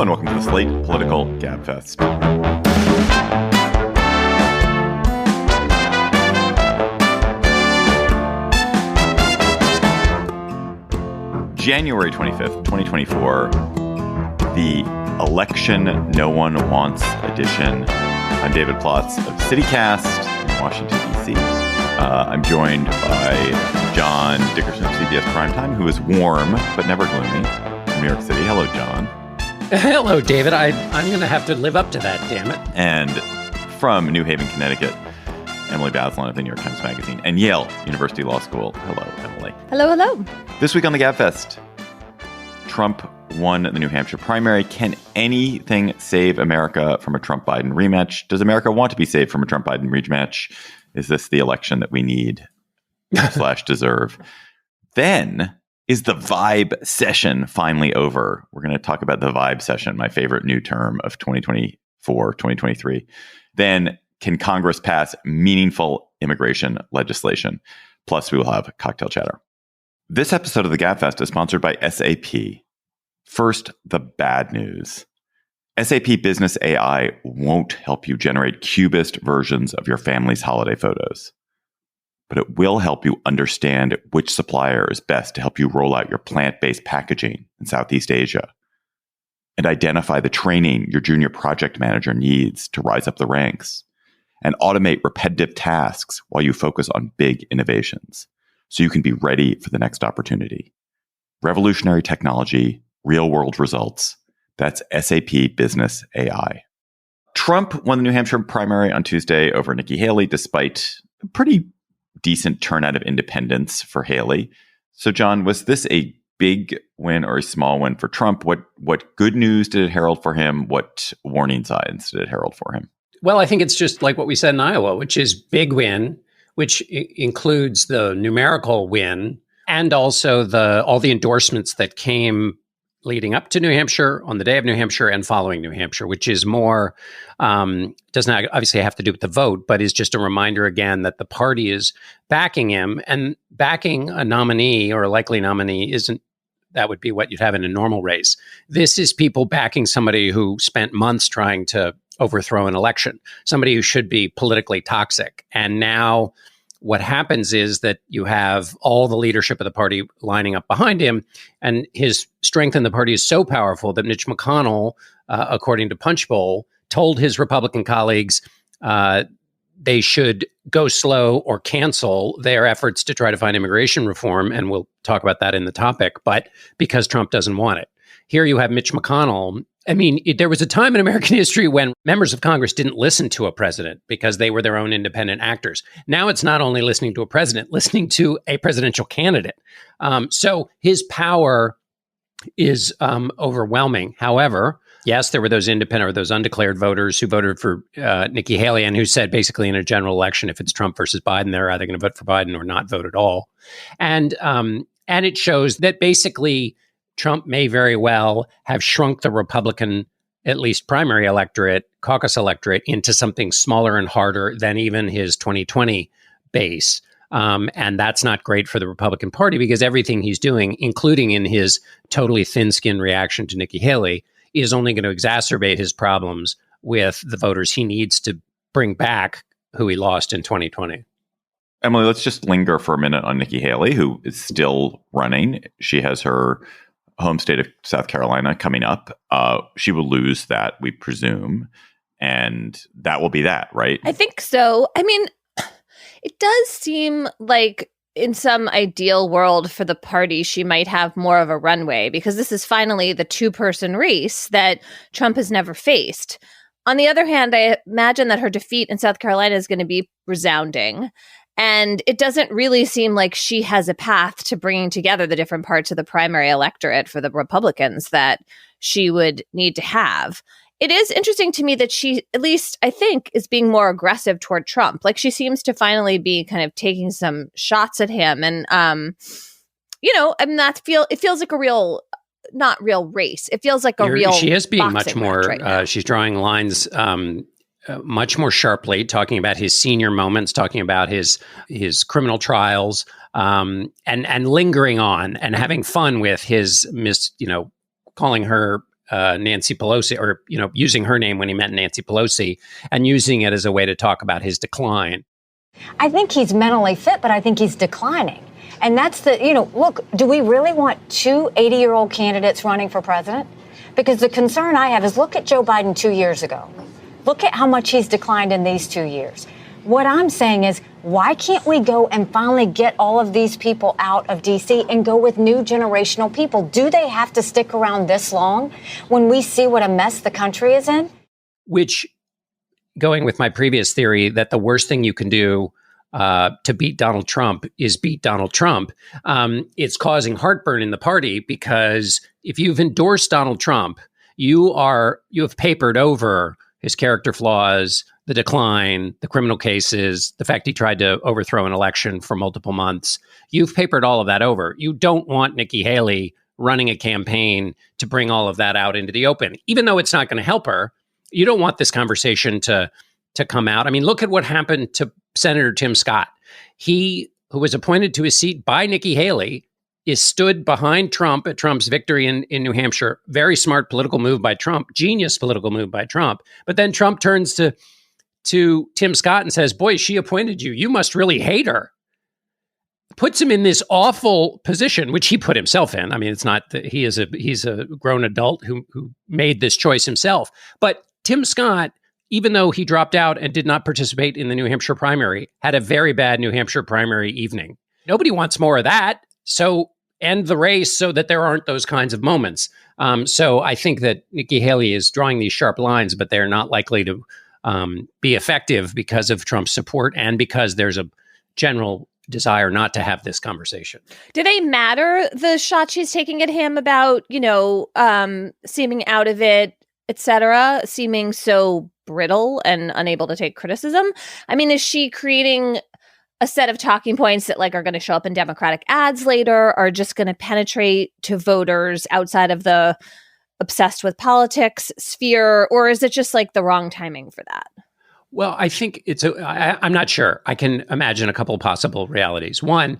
and welcome to the Slate Political Gabfest. January 25th, 2024, the Election No One Wants edition. I'm David Plotz of CityCast in Washington, D.C. I'm joined by John Dickerson of CBS Primetime, who is warm but never gloomy from New York City. Hello, John. Hello, David. I'm going to have to live up to that, damn it. And from New Haven, Connecticut, Emily Bazelon of the New York Times Magazine and Yale University Law School. Hello, Emily. Hello, hello. This week on the Gabfest, Trump won the New Hampshire primary. Can anything save America from a Trump-Biden rematch? Does America want to be saved from a Trump-Biden rematch? Is this the election that we need / deserve? Then, is the vibe session finally over? We're going to talk about the vibe session, my favorite new term of 2024, 2023. Then, can Congress pass meaningful immigration legislation? Plus, we will have cocktail chatter. This episode of the Gabfest is sponsored by SAP. First, the bad news. SAP Business AI won't help you generate cubist versions of your family's holiday photos, but it will help you understand which supplier is best to help you roll out your plant-based packaging in Southeast Asia and identify the training your junior project manager needs to rise up the ranks and automate repetitive tasks while you focus on big innovations so you can be ready for the next opportunity. Revolutionary technology, real-world results. That's SAP Business AI. Trump won the New Hampshire primary on Tuesday over Nikki Haley, despite a pretty decent turnout of independents for Haley. So, John, was this a big win or a small win for Trump? What good news did it herald for him? What warning signs did it herald for him? Well, I think it's just like what we said in Iowa, which is big win, which includes the numerical win and also all the endorsements that came leading up to New Hampshire, on the day of New Hampshire, and following New Hampshire, which is more, doesn't obviously have to do with the vote, but is just a reminder again that the party is backing him, and backing a nominee or a likely nominee that would be what you'd have in a normal race. This is people backing somebody who spent months trying to overthrow an election, somebody who should be politically toxic. And now what happens is that you have all the leadership of the party lining up behind him, and his strength in the party is so powerful that Mitch McConnell, according to Punchbowl, told his Republican colleagues they should go slow or cancel their efforts to try to find immigration reform, and we'll talk about that in the topic, but because Trump doesn't want it. Here you have Mitch McConnell. I mean, there was a time in American history when members of Congress didn't listen to a president because they were their own independent actors. Now it's not only listening to a president, listening to a presidential candidate. So his power is overwhelming. However, yes, there were those independent or those undeclared voters who voted for Nikki Haley and who said basically in a general election, if it's Trump versus Biden, they're either going to vote for Biden or not vote at all. And it shows that basically Trump may very well have shrunk the Republican, at least primary electorate, caucus electorate, into something smaller and harder than even his 2020 base. And that's not great for the Republican Party because everything he's doing, including in his totally thin-skinned reaction to Nikki Haley, is only going to exacerbate his problems with the voters he needs to bring back who he lost in 2020. Emily, let's just linger for a minute on Nikki Haley, who is still running. She has her home state of South Carolina coming up. She will lose that, we presume, and that will be that, right? I think so. I mean, it does seem like in some ideal world for the party, she might have more of a runway because this is finally the two-person race that Trump has never faced. On the other hand, I imagine that her defeat in South Carolina is going to be resounding. And it doesn't really seem like she has a path to bringing together the different parts of the primary electorate for the Republicans that she would need to have. It is interesting to me that she, at least I think, is being more aggressive toward Trump. Like she seems to finally be kind of taking some shots at him. And, it feels like a real, not real race. It feels like a real She is being much more, right she's drawing lines much more sharply, talking about his senior moments, talking about his criminal trials, and lingering on and having fun with his calling her Nancy Pelosi, or using her name when he meant Nancy Pelosi, and using it as a way to talk about his decline. I think he's mentally fit, but I think he's declining. And that's look, do we really want two 80-year-old candidates running for president? Because the concern I have is look at Joe Biden 2 years ago. Look at how much he's declined in these 2 years. What I'm saying is, why can't we go and finally get all of these people out of D.C. and go with new generational people? Do they have to stick around this long when we see what a mess the country is in? Which, going with my previous theory that the worst thing you can do to beat Donald Trump is beat Donald Trump, it's causing heartburn in the party, because if you've endorsed Donald Trump, you have papered over his character flaws, the decline, the criminal cases, the fact he tried to overthrow an election for multiple months. You've papered all of that over. You don't want Nikki Haley running a campaign to bring all of that out into the open, even though it's not going to help her. You don't want this conversation to come out. I mean, look at what happened to Senator Tim Scott. He, who was appointed to his seat by Nikki Haley, is stood behind Trump at Trump's victory in New Hampshire. Very smart political move by Trump, genius political move by Trump. But then Trump turns to Tim Scott and says, boy, she appointed you. You must really hate her. Puts him in this awful position, which he put himself in. I mean, it's not that he's a grown adult who made this choice himself. But Tim Scott, even though he dropped out and did not participate in the New Hampshire primary, had a very bad New Hampshire primary evening. Nobody wants more of that. So end the race so that there aren't those kinds of moments. So I think that Nikki Haley is drawing these sharp lines, but they're not likely to be effective because of Trump's support and because there's a general desire not to have this conversation. Do they matter, the shot she's taking at him about, seeming out of it, etc., seeming so brittle and unable to take criticism? I mean, is she creating a set of talking points that are going to show up in Democratic ads later, are just going to penetrate to voters outside of the obsessed with politics sphere, or is it just the wrong timing for that? Well, I think I'm not sure. I can imagine a couple of possible realities. One,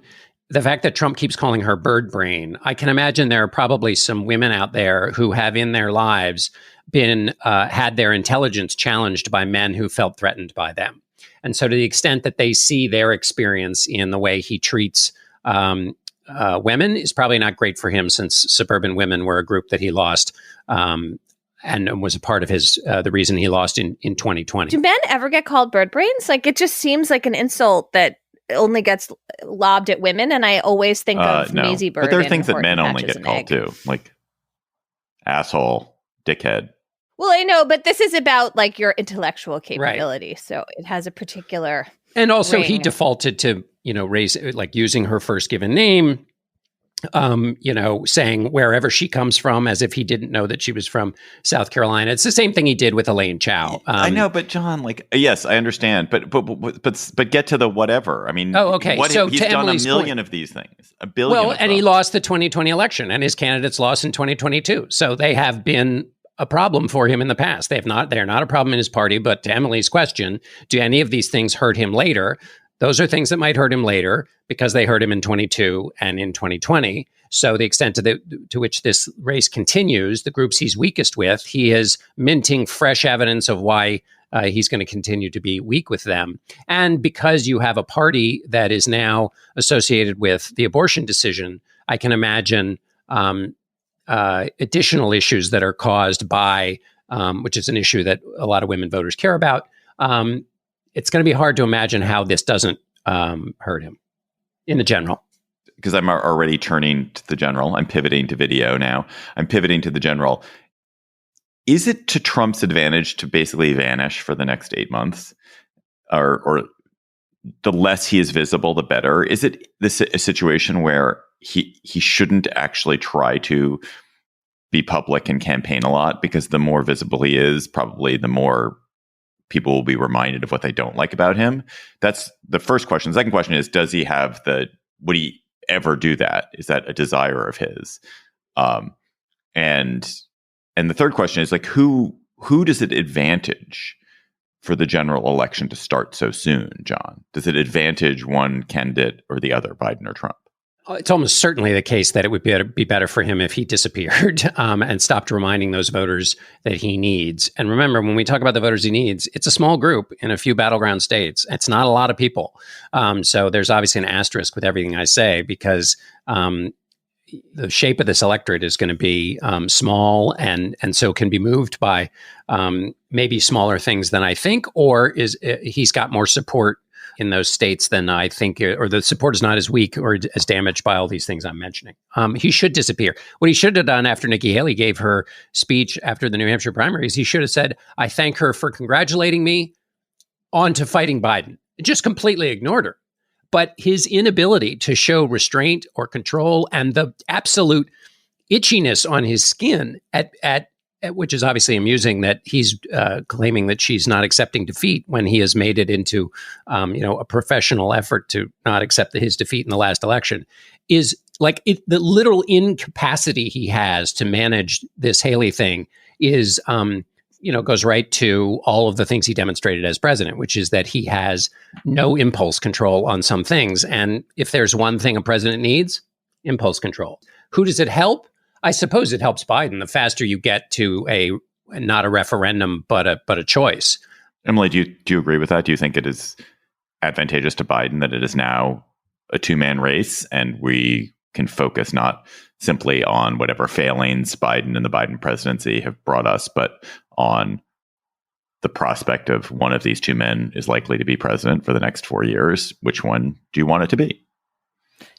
the fact that Trump keeps calling her bird brain. I can imagine there are probably some women out there who have in their lives been had their intelligence challenged by men who felt threatened by them. And so to the extent that they see their experience in the way he treats women is probably not great for him, since suburban women were a group that he lost and was a part of the reason he lost in 2020. Do men ever get called bird brains? It just seems like an insult that only gets lobbed at women. And I always think of no. Maisie Bird. But there are things that men only get called too, like asshole, dickhead. Well, I know, but this is about your intellectual capability. Right. So it has a particular And also ring. He defaulted to, raise, using her first given name, saying wherever she comes from, as if he didn't know that she was from South Carolina. It's the same thing he did with Elaine Chao. I know, but John, yes, I understand, but get to the whatever. I mean, oh, okay. So he's to done Emily's a million point, of these things, a billion. Well, and he lost the 2020 election, and his candidates lost in 2022. So they have been a problem for him in the past. They're not a problem in his party. But to Emily's question, do any of these things hurt him later? Those are things that might hurt him later because they hurt him in 22 and in 2020. So the extent to which this race continues, the groups he's weakest with, he is minting fresh evidence of why he's going to continue to be weak with them. And because you have a party that is now associated with the abortion decision, I can imagine additional issues that are caused by, which is an issue that a lot of women voters care about. It's going to be hard to imagine how this doesn't hurt him in the general. Because I'm already turning to the general. I'm pivoting to video now. I'm pivoting to the general. Is it to Trump's advantage to basically vanish for the next 8 months? Or the less he is visible, the better? Is it a situation where he shouldn't actually try to be public and campaign a lot? Because the more visible he is, probably the more people will be reminded of what they don't like about him. That's the first question. The second question is, would he ever do that? Is that a desire of his? And the third question is who does it advantage for the general election to start so soon, John? Does it advantage one candidate or the other, Biden or Trump? It's almost certainly the case that it would be better for him if he disappeared and stopped reminding those voters that he needs. And remember, when we talk about the voters he needs, it's a small group in a few battleground states. It's not a lot of people. So there's obviously an asterisk with everything I say, because the shape of this electorate is going to be small and so can be moved by maybe smaller things than I think, or he's got more support in those states than I think, or the support is not as weak or as damaged by all these things I'm mentioning. He should disappear. What he should have done after Nikki Haley gave her speech after the New Hampshire primaries, he should have said, "I thank her for congratulating me, on to fighting Biden." Just completely ignored her. But his inability to show restraint or control and the absolute itchiness on his skin at which is obviously amusing that he's claiming that she's not accepting defeat when he has made it into, a professional effort to not accept his defeat in the last election, is like the literal incapacity he has to manage this Haley thing is, goes right to all of the things he demonstrated as president, which is that he has no impulse control on some things. And if there's one thing a president needs, impulse control. Who does it help? I suppose it helps Biden. The faster you get to not a referendum, but a choice. Emily, do you agree with that? Do you think it is advantageous to Biden that it is now a two-man race and we can focus not simply on whatever failings Biden and the Biden presidency have brought us, but on the prospect of one of these two men is likely to be president for the next 4 years? Which one do you want it to be?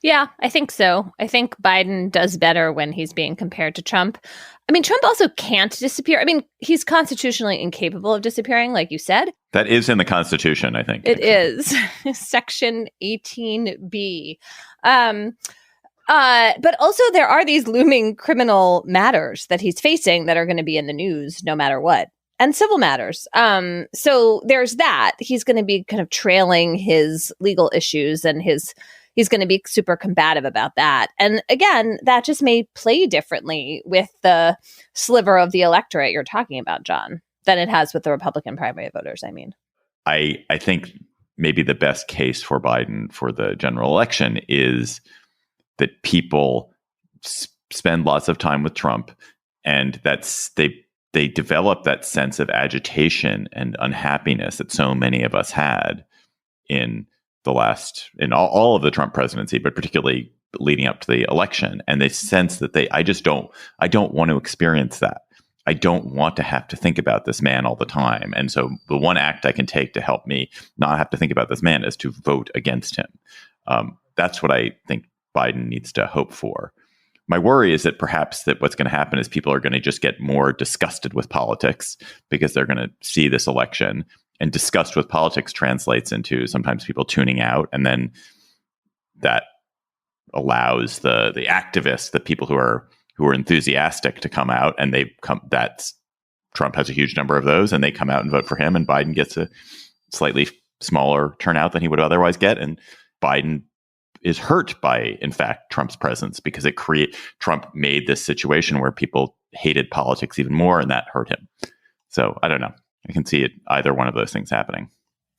Yeah, I think so. I think Biden does better when he's being compared to Trump. I mean, Trump also can't disappear. I mean, he's constitutionally incapable of disappearing, like you said. That is in the Constitution, I think. It is. Section 18B. But also there are these looming criminal matters that he's facing that are going to be in the news no matter what. And civil matters. So there's that. He's going to be kind of trailing his legal issues and he's going to be super combative about that. And again, that just may play differently with the sliver of the electorate you're talking about, John, than it has with the Republican primary voters, I mean. I think maybe the best case for Biden for the general election is that people spend lots of time with Trump, and they develop that sense of agitation and unhappiness that so many of us had in all of the Trump presidency, but particularly leading up to the election. And they sense that I don't want to experience that. I don't want to have to think about this man all the time. And so the one act I can take to help me not have to think about this man is to vote against him. That's what I think Biden needs to hope for. My worry is that perhaps that what's going to happen is people are going to just get more disgusted with politics because they're going to see this election, and disgust with politics translates into sometimes people tuning out. And then that allows the activists, the people who are enthusiastic to come out, and Trump has a huge number of those, and they come out and vote for him, and Biden gets a slightly smaller turnout than he would otherwise get. And Biden is hurt by, in fact, Trump's presence because Trump made this situation where people hated politics even more, and that hurt him. So I don't know. I can see either one of those things happening.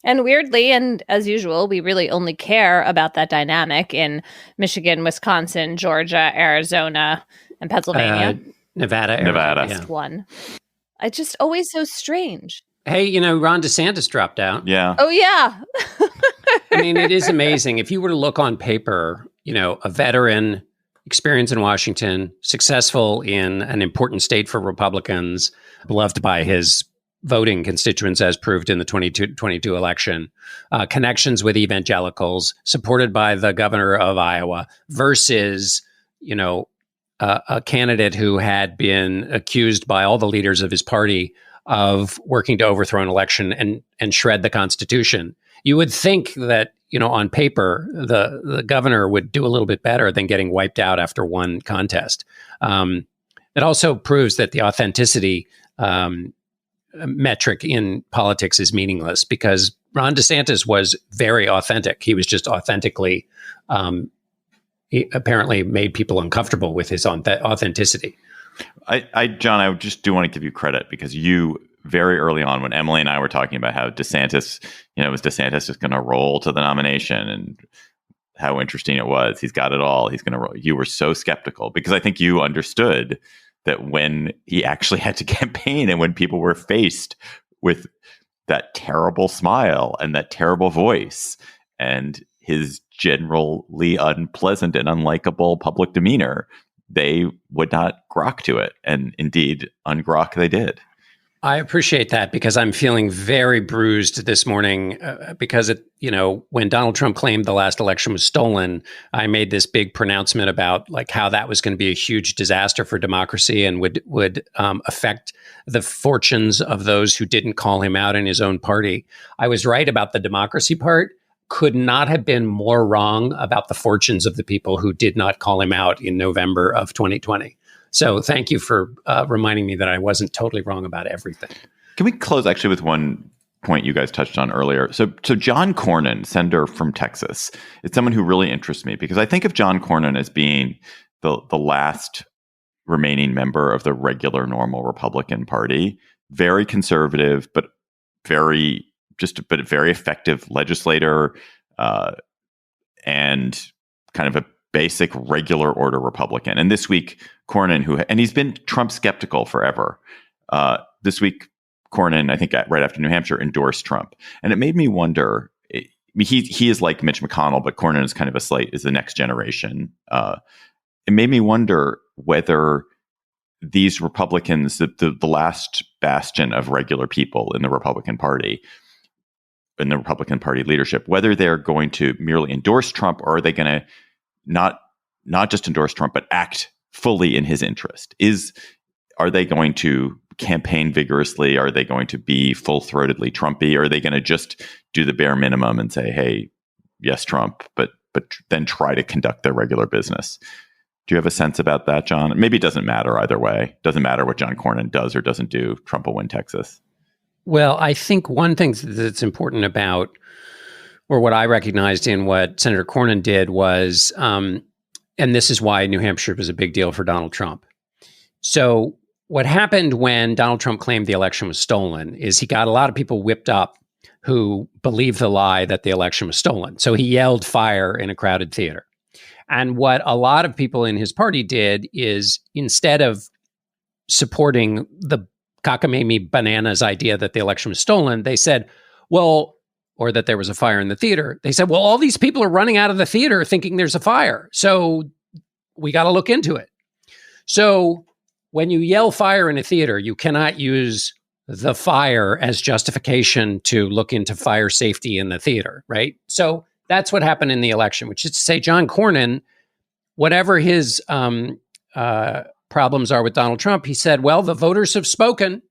And weirdly, and as usual, we really only care about that dynamic in Michigan, Wisconsin, Georgia, Arizona, and Pennsylvania. Nevada. Yeah. One. It's just always so strange. Hey, Ron DeSantis dropped out. Yeah. Oh, yeah. I mean, it is amazing. If you were to look on paper, a veteran, experience in Washington, successful in an important state for Republicans, beloved by his voting constituents as proved in the 2022 election, connections with evangelicals, supported by the governor of Iowa, versus, a candidate who had been accused by all the leaders of his party of working to overthrow an election and shred the Constitution. You would think that, on paper, the governor would do a little bit better than getting wiped out after one contest. It also proves that the authenticity metric in politics is meaningless, because Ron DeSantis was very authentic. He was just authentically, he apparently made people uncomfortable with his authenticity. John, I just do want to give you credit, because you very early on, when Emily and I were talking about how DeSantis, was DeSantis just going to roll to the nomination, and how interesting it was. He's got it all. You were so skeptical because I think you understood that when he actually had to campaign and when people were faced with that terrible smile and that terrible voice and his generally unpleasant and unlikable public demeanor, they would not grok to it. And indeed, ungrok they did. I appreciate that because I'm feeling very bruised this morning because when Donald Trump claimed the last election was stolen, I made this big pronouncement about like how that was going to be a huge disaster for democracy and would affect the fortunes of those who didn't call him out in his own party. I was right about the democracy part. Could not have been more wrong about the fortunes of the people who did not call him out in November of 2020. So thank you for reminding me that I wasn't totally wrong about everything. Can we close actually with one point you guys touched on earlier? So John Cornyn, senator from Texas, it's someone who really interests me because I think of John Cornyn as being the last remaining member of the regular, normal Republican Party. Very conservative, but very effective legislator and kind of a basic regular order Republican. And this week, Cornyn, and he's been Trump skeptical forever. This week, Cornyn, I think right after New Hampshire, endorsed Trump. And it made me wonder, he is like Mitch McConnell, but Cornyn is kind of is the next generation. It made me wonder whether these Republicans, the last bastion of regular people in the Republican Party leadership, whether they're going to merely endorse Trump or are they going to not just endorse Trump, but act fully in his interest? Are they going to campaign vigorously? Are they going to be full-throatedly Trumpy? Or are they going to just do the bare minimum and say, hey, yes, Trump, but then try to conduct their regular business? Do you have a sense about that, John? Maybe it doesn't matter either way. It doesn't matter what John Cornyn does or doesn't do. Trump will win Texas. Well, I think one thing that's important about, or what I recognized in what Senator Cornyn did was, and this is why New Hampshire was a big deal for Donald Trump. So what happened when Donald Trump claimed the election was stolen is he got a lot of people whipped up who believed the lie that the election was stolen. So he yelled fire in a crowded theater. And what a lot of people in his party did is instead of supporting the cockamamie bananas idea that the election was stolen, they said, or that there was a fire in the theater. They said, well, all these people are running out of the theater thinking there's a fire. So we got to look into it. So when you yell fire in a theater, you cannot use the fire as justification to look into fire safety in the theater, right? So that's what happened in the election, which is to say John Cornyn, whatever his problems are with Donald Trump, he said, well, the voters have spoken.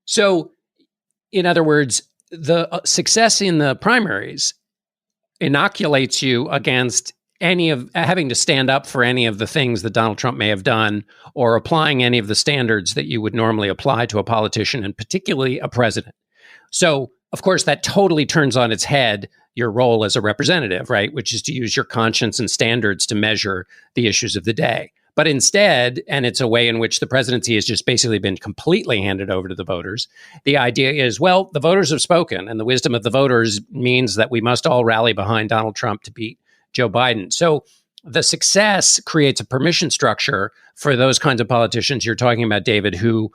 So in other words, the success in the primaries inoculates you against any of having to stand up for any of the things that Donald Trump may have done or applying any of the standards that you would normally apply to a politician and particularly a president. So, of course, that totally turns on its head your role as a representative, right? Which is to use your conscience and standards to measure the issues of the day. But instead, and it's a way in which the presidency has just basically been completely handed over to the voters, the idea is, well, the voters have spoken, and the wisdom of the voters means that we must all rally behind Donald Trump to beat Joe Biden. So the success creates a permission structure for those kinds of politicians you're talking about, David, who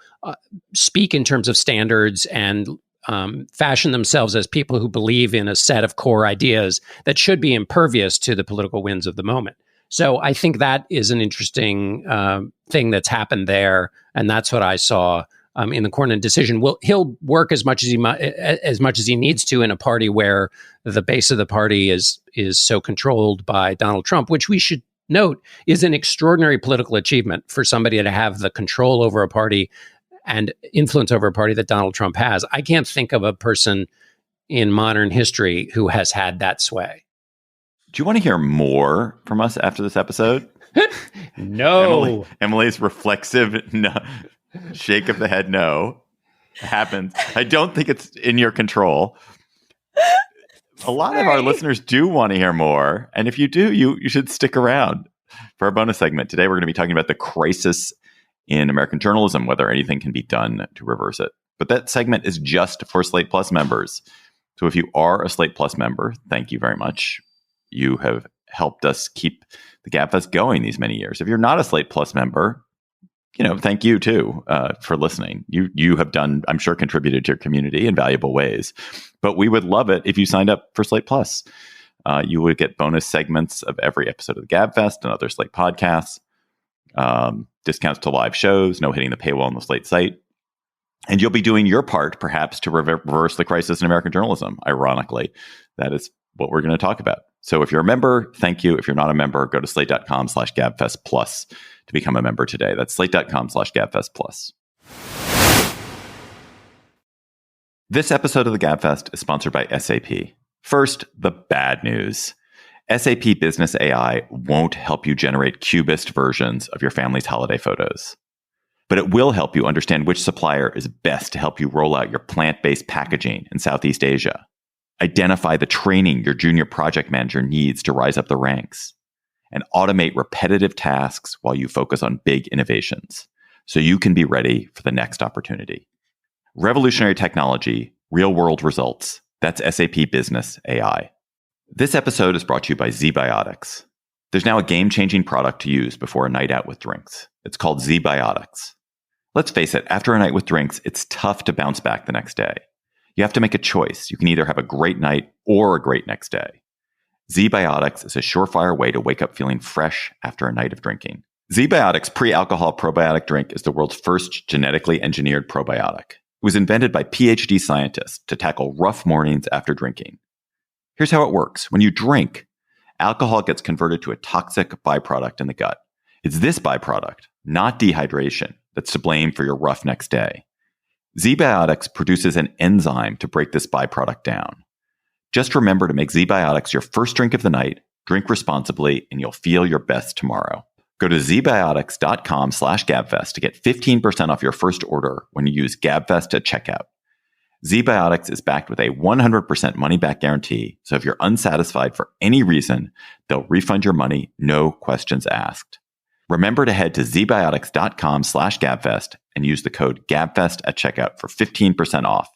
speak in terms of standards and fashion themselves as people who believe in a set of core ideas that should be impervious to the political winds of the moment. So I think that is an interesting thing that's happened there, and that's what I saw in the Cornyn decision. Well, he'll work as much as he needs to in a party where the base of the party is so controlled by Donald Trump, which we should note is an extraordinary political achievement for somebody to have the control over a party and influence over a party that Donald Trump has. I can't think of a person in modern history who has had that sway. Do you want to hear more from us after this episode? No. Emily's reflexive no, shake of the head no happens. I don't think it's in your control. A lot of our listeners do want to hear more. And if you do, you should stick around for our bonus segment. Today, we're going to be talking about the crisis in American journalism, whether anything can be done to reverse it. But that segment is just for Slate Plus members. So if you are a Slate Plus member, thank you very much. You have helped us keep the Gabfest going these many years. If you're not a Slate Plus member, thank you too for listening. You have done, I'm sure, contributed to your community in valuable ways. But we would love it if you signed up for Slate Plus. You would get bonus segments of every episode of the Gabfest and other Slate podcasts, discounts to live shows, no hitting the paywall on the Slate site. And you'll be doing your part, perhaps, to reverse the crisis in American journalism. Ironically, that is what we're going to talk about. So if you're a member, thank you. If you're not a member, go to slate.com/Gabfest Plus to become a member today. That's slate.com/Gabfest Plus. This episode of the Gabfest is sponsored by SAP. First, the bad news. SAP Business AI won't help you generate cubist versions of your family's holiday photos. But it will help you understand which supplier is best to help you roll out your plant-based packaging in Southeast Asia. Identify the training your junior project manager needs to rise up the ranks. And automate repetitive tasks while you focus on big innovations, so you can be ready for the next opportunity. Revolutionary technology, real-world results. That's SAP Business AI. This episode is brought to you by ZBiotics. There's now a game-changing product to use before a night out with drinks. It's called ZBiotics. Let's face it, after a night with drinks, it's tough to bounce back the next day. You have to make a choice. You can either have a great night or a great next day. ZBiotics is a surefire way to wake up feeling fresh after a night of drinking. ZBiotics pre-alcohol probiotic drink is the world's first genetically engineered probiotic. It was invented by PhD scientists to tackle rough mornings after drinking. Here's how it works. When you drink, alcohol gets converted to a toxic byproduct in the gut. It's this byproduct, not dehydration, that's to blame for your rough next day. ZBiotics produces an enzyme to break this byproduct down. Just remember to make ZBiotics your first drink of the night, drink responsibly, and you'll feel your best tomorrow. Go to zbiotics.com/Gabfest to get 15% off your first order when you use Gabfest at checkout. ZBiotics is backed with a 100% money-back guarantee, so if you're unsatisfied for any reason, they'll refund your money, no questions asked. Remember to head to zbiotics.com/Gabfest and use the code GABFEST at checkout for 15% off.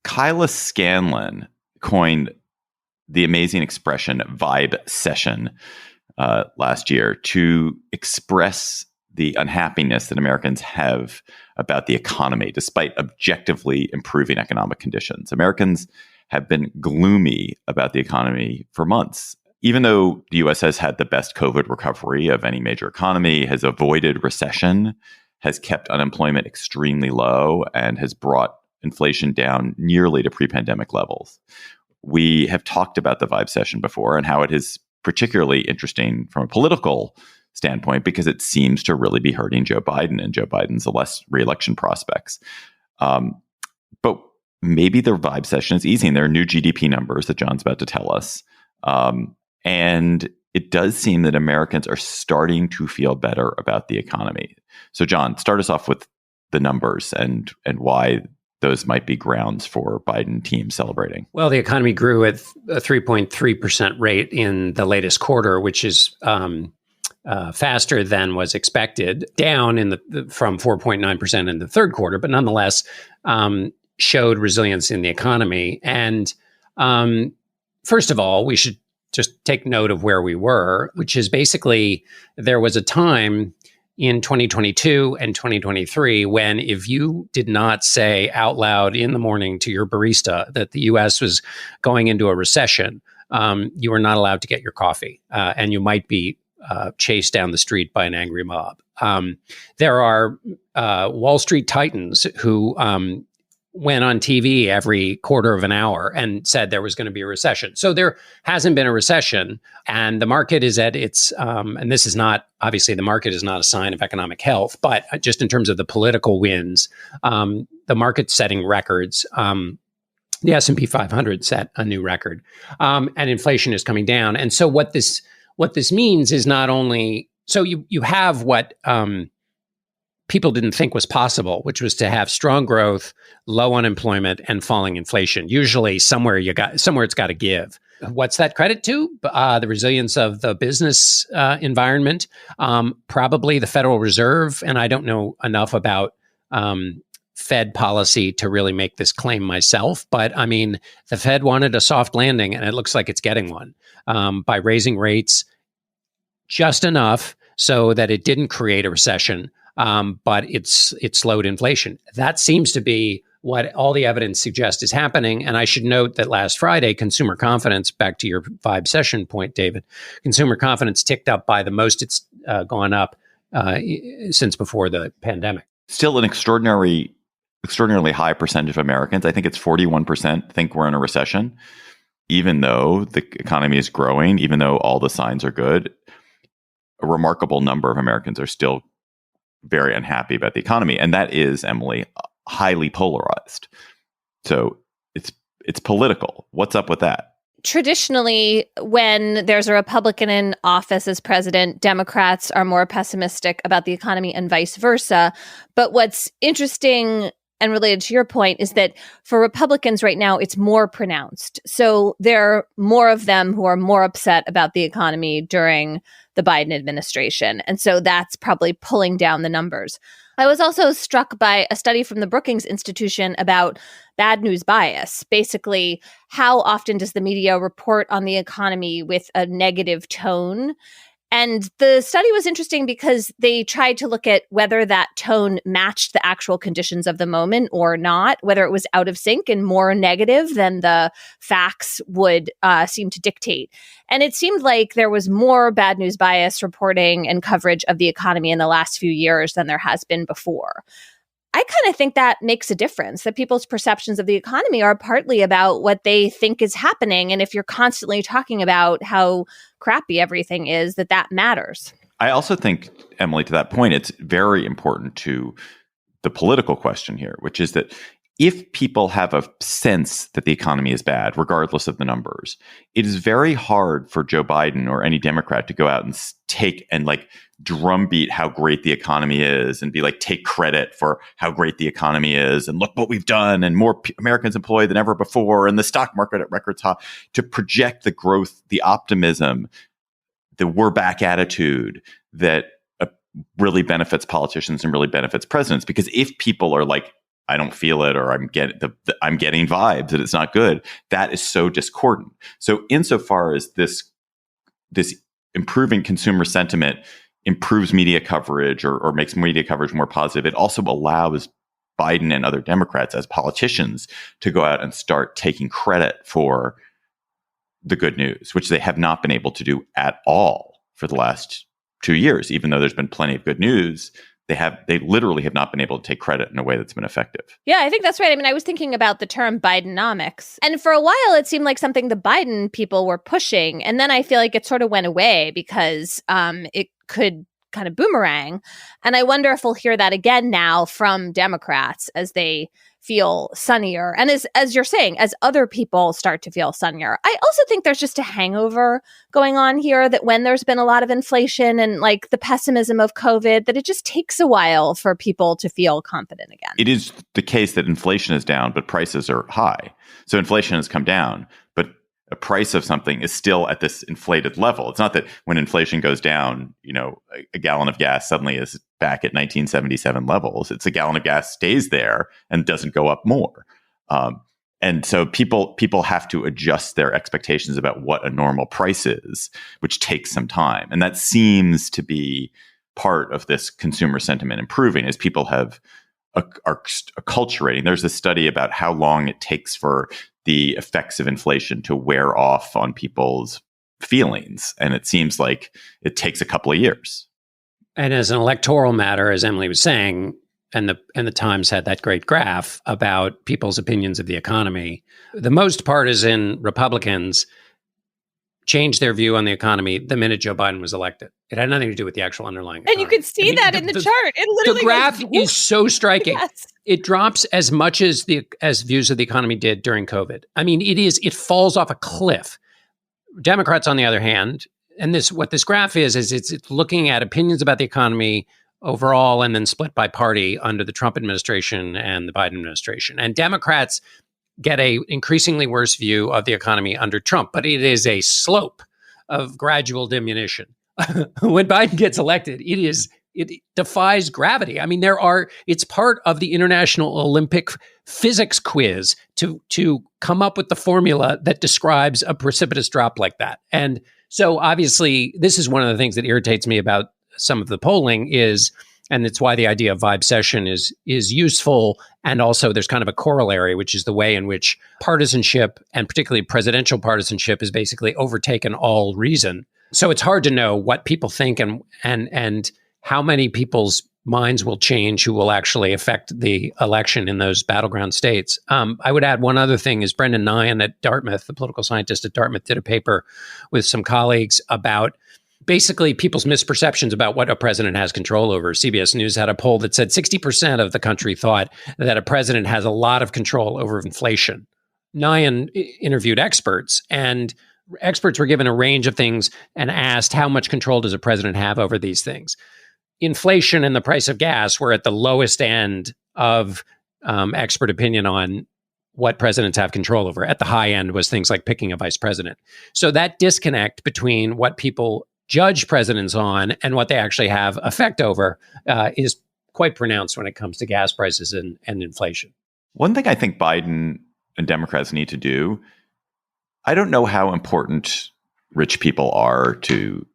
Kyla Scanlon coined the amazing expression vibecession last year to express the unhappiness that Americans have about the economy, despite objectively improving economic conditions. Americans have been gloomy about the economy for months. Even though the U.S. has had the best COVID recovery of any major economy, has avoided recession, has kept unemployment extremely low, and has brought inflation down nearly to pre-pandemic levels. We have talked about the vibecession before and how it is particularly interesting from a political standpoint because it seems to really be hurting Joe Biden and Joe Biden's re-election prospects. But maybe the vibecession is easing. There are new GDP numbers that John's about to tell us. And it does seem that Americans are starting to feel better about the economy. So, John, start us off with the numbers and why those might be grounds for Biden team celebrating. Well, the economy grew at a 3.3% rate in the latest quarter, which is faster than was expected, down from 4.9% in the third quarter, but nonetheless showed resilience in the economy. And first of all, we should just take note of where we were, which is basically there was a time in 2022 and 2023 when if you did not say out loud in the morning to your barista that the U.S. was going into a recession, you were not allowed to get your coffee, and you might be chased down the street by an angry mob. There are Wall Street titans who went on TV every quarter of an hour and said there was going to be a recession. So there hasn't been a recession, and the market is at its, and this is not, obviously the market is not a sign of economic health, but just in terms of the political winds, the market's setting records. The S&P 500 set a new record, and inflation is coming down. And so what this means is not only, so you have what people didn't think was possible, which was to have strong growth, low unemployment, and falling inflation. Usually somewhere it's got to give. What's that credit to? The resilience of the business environment, probably the Federal Reserve. And I don't know enough about Fed policy to really make this claim myself, but I mean, the Fed wanted a soft landing, and it looks like it's getting one by raising rates just enough so that it didn't create a recession, but it slowed inflation. That seems to be what all the evidence suggests is happening. And I should note that last Friday, consumer confidence, back to your vibecession point, David, consumer confidence ticked up by the most it's gone up since before the pandemic. Still an extraordinarily high percentage of Americans, I think it's 41%, think we're in a recession, even though the economy is growing, even though all the signs are good. A remarkable number of Americans are still very unhappy about the economy. And that is, Emily, highly polarized. So it's political. What's up with that? Traditionally, when there's a Republican in office as president, Democrats are more pessimistic about the economy and vice versa. But what's interesting and related to your point is that for Republicans right now, it's more pronounced. So there are more of them who are more upset about the economy during the Biden administration. And so that's probably pulling down the numbers. I was also struck by a study from the Brookings Institution about bad news bias. Basically, how often does the media report on the economy with a negative tone? And the study was interesting because they tried to look at whether that tone matched the actual conditions of the moment or not, whether it was out of sync and more negative than the facts would seem to dictate. And it seemed like there was more bad news bias reporting and coverage of the economy in the last few years than there has been before. I kind of think that makes a difference, that people's perceptions of the economy are partly about what they think is happening. And if you're constantly talking about how crappy everything is, that matters. I also think, Emily, to that point, it's very important to the political question here, which is that if people have a sense that the economy is bad, regardless of the numbers, it is very hard for Joe Biden or any Democrat to go out and take and drumbeat how great the economy is and be take credit for how great the economy is and look what we've done and more Americans employed than ever before and the stock market at records high, to project the growth, the optimism, the we're back attitude that really benefits politicians and really benefits presidents. Because if people are I don't feel it, or I'm getting vibes that it's not good, that is so discordant. So insofar as this improving consumer sentiment improves media coverage or makes media coverage more positive, it also allows Biden and other Democrats as politicians to go out and start taking credit for the good news, which they have not been able to do at all for the last 2 years. Even though there's been plenty of good news, they literally have not been able to take credit in a way that's been effective. Yeah, I think that's right. I mean, I was thinking about the term Bidenomics. And for a while, it seemed like something the Biden people were pushing. And then I feel like it sort of went away because it could kind of boomerang. And I wonder if we'll hear that again now from Democrats as they feel sunnier. And as you're saying, as other people start to feel sunnier. I also think there's just a hangover going on here, that when there's been a lot of inflation and the pessimism of COVID, that it just takes a while for people to feel confident again. It is the case that inflation is down, but prices are high. So inflation has come down, but a price of something is still at this inflated level. It's not that when inflation goes down, a gallon of gas suddenly is back at 1977 levels. It's a gallon of gas stays there and doesn't go up more. And so people have to adjust their expectations about what a normal price is, which takes some time. And that seems to be part of this consumer sentiment improving, as people are acculturating. There's a study about how long it takes for the effects of inflation to wear off on people's feelings. And it seems like it takes a couple of years. And as an electoral matter, as Emily was saying, and the Times had that great graph about people's opinions of the economy, the most partisan Republicans changed their view on the economy the minute Joe Biden was elected. It had nothing to do with the actual underlying economy. And you can see that in the chart. It literally the graph is so striking. Yes. It drops as much as views of the economy did during COVID. I mean, it falls off a cliff. Democrats, on the other hand, and what this graph is it's looking at opinions about the economy overall and then split by party under the Trump administration and the Biden administration. And Democrats get a increasingly worse view of the economy under Trump, but it is a slope of gradual diminution. When Biden gets elected, it is it defies gravity. I mean, it's part of the International Olympic Physics quiz to come up with the formula that describes a precipitous drop like that. And so obviously, this is one of the things that irritates me about some of the polling and it's why the idea of vibecession is useful. And also there's kind of a corollary, which is the way in which partisanship, and particularly presidential partisanship, has basically overtaken all reason. So it's hard to know what people think and how many people's minds will change who will actually affect the election in those battleground states. I would add one other thing is Brendan Nyhan at Dartmouth, the political scientist at Dartmouth, did a paper with some colleagues about basically people's misperceptions about what a president has control over. CBS News had a poll that said 60% of the country thought that a president has a lot of control over inflation. Nyhan interviewed experts, and experts were given a range of things and asked, how much control does a president have over these things? Inflation and the price of gas were at the lowest end of expert opinion on what presidents have control over. At the high end was things like picking a vice president. So that disconnect between what people judge presidents on and what they actually have effect over is quite pronounced when it comes to gas prices and inflation. One thing I think Biden and Democrats need to do, I don't know how important rich people are to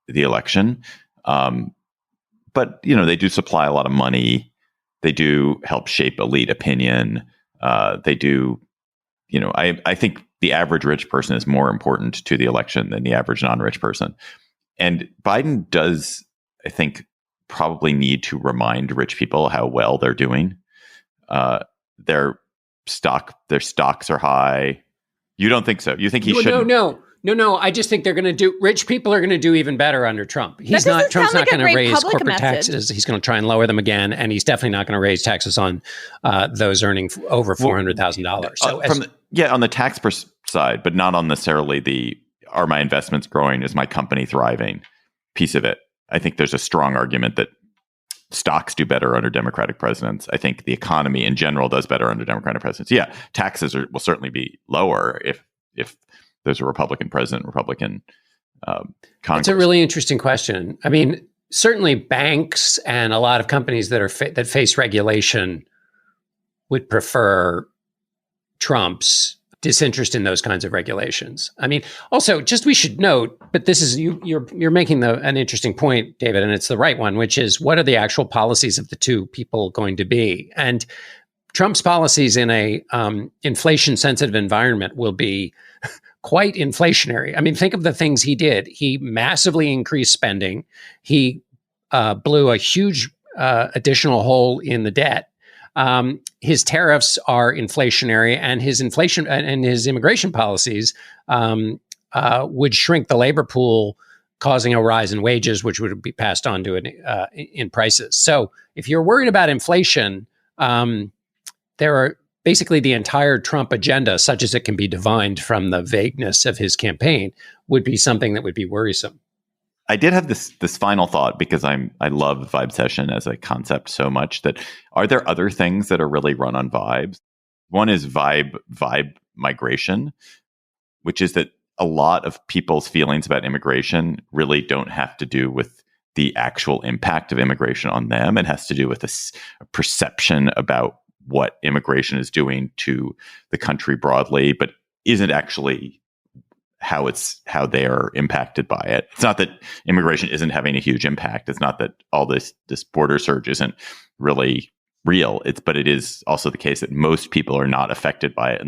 the election, but they do supply a lot of money. They do help shape elite opinion. They do, I think the average rich person is more important to the election than the average non-rich person. And Biden does, I think, probably need to remind rich people how well they're doing. Their stocks are high. You don't think so? You think he should? No. I just think rich people are going to do even better under Trump. Trump's not going to raise corporate taxes. He's going to try and lower them again. And he's definitely not going to raise taxes on those earning over $400,000. So on the tax side, but not on necessarily are my investments growing? Is my company thriving? Piece of it. I think there's a strong argument that stocks do better under Democratic presidents. I think the economy in general does better under Democratic presidents. Yeah, taxes will certainly be lower if there's a Republican president, Republican Congress. It's a really interesting question. I mean, certainly banks and a lot of companies that face regulation would prefer Trump's disinterest in those kinds of regulations. I mean, also, we should note, but this is you're making an interesting point, David, and it's the right one, which is what are the actual policies of the two people going to be? And Trump's policies in a inflation-sensitive environment will be quite inflationary. I mean, think of the things he did. He massively increased spending. He blew a huge additional hole in the debt. His tariffs are inflationary, and his immigration policies would shrink the labor pool, causing a rise in wages, which would be passed on to in prices. So, if you're worried about inflation, there are basically the entire Trump agenda, such as it can be divined from the vagueness of his campaign, would be something that would be worrisome. I did have this final thought because I love vibecession as a concept so much that are there other things that are really run on vibes? One is vibe migration, which is that a lot of people's feelings about immigration really don't have to do with the actual impact of immigration on them. It has to do with a perception about what immigration is doing to the country broadly, but isn't actually how they are impacted by it. It's not that immigration isn't having a huge impact. It's not that all this border surge isn't really real. But it is also the case that most people are not affected by it